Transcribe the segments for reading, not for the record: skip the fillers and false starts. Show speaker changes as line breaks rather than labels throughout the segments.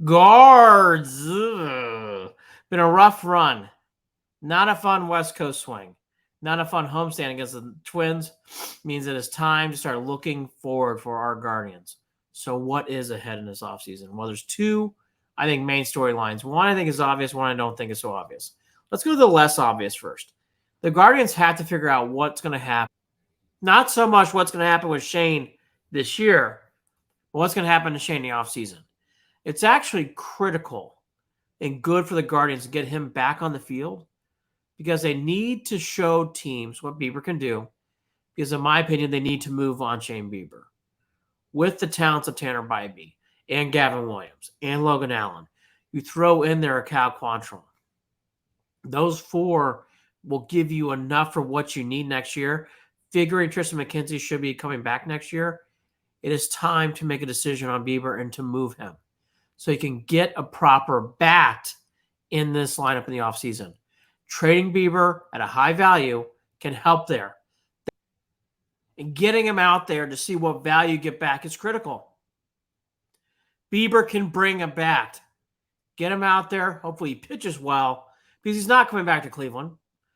Guards. Ugh. Been a rough run. Not a fun West Coast swing. Not a fun homestand against the Twins. Means it is time to start looking forward for our Guardians. So what is ahead in this offseason? Well, there's two, I think, main storylines. One I think is obvious. One I don't think is so obvious. Let's go to the less obvious first. The Guardians have to figure out what's going to happen. Not so much what's going to happen with Shane this year, but what's going to happen to Shane in the offseason. It's actually critical and good for the Guardians to get him back on the field because they need to show teams what Bieber can do. Because in my opinion, they need to move on Shane Bieber with the talents of Tanner Bybee and Gavin Williams and Logan Allen. You throw in there a Cal Quantrill. Those four will give you enough for what you need next year. Figuring Tristan McKenzie should be coming back next year, it is time to make a decision on Bieber and to move him so you can get a proper bat in this lineup in the offseason. Trading Bieber at a high value can help there. And getting him out there to see what value you get back is critical. Bieber can bring a bat. Get him out there. Hopefully he pitches well because he's not coming back to Cleveland.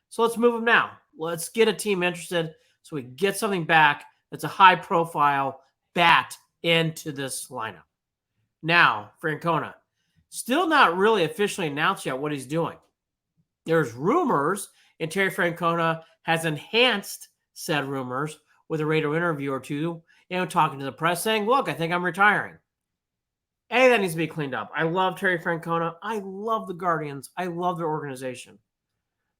So let's move him now. Let's get a team interested so we get something back that's a high-profile bat into this lineup. Now, Francona, still not really officially announced yet what he's doing. There's rumors, and Terry Francona has enhanced said rumors with a radio interview or two, talking to the press saying, look, I think I'm retiring. That needs to be cleaned up. I love Terry Francona. I love the Guardians. I love their organization.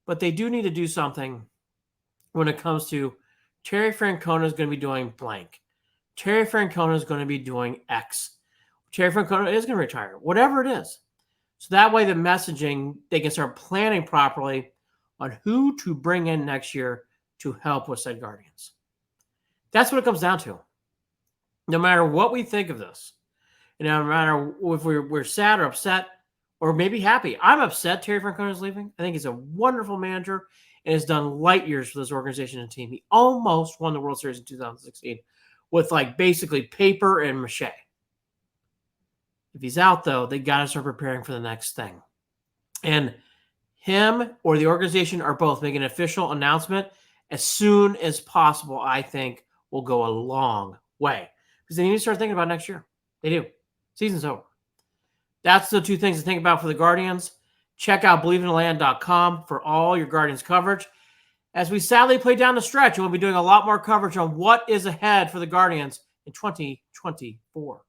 But they do need to do something when it comes to Terry Francona is going to be doing blank. Terry Francona is going to be doing X. Terry Francona is going to retire, whatever it is. So that way the messaging, they can start planning properly on who to bring in next year to help with said Guardians. That's what it comes down to. No matter what we think of this, and no matter if we're sad or upset or maybe happy. I'm upset Terry Francona is leaving. I think he's a wonderful manager and has done light years for this organization and team. He almost won the World Series in 2016 with basically paper and mache. If he's out, though, they got to start preparing for the next thing. And him or the organization are both making an official announcement as soon as possible, I think, will go a long way. Because they need to start thinking about next year. They do. Season's over. That's the two things to think about for the Guardians. Check out BelieveInTheLand.com for all your Guardians coverage. As we sadly play down the stretch, we'll be doing a lot more coverage on what is ahead for the Guardians in 2024.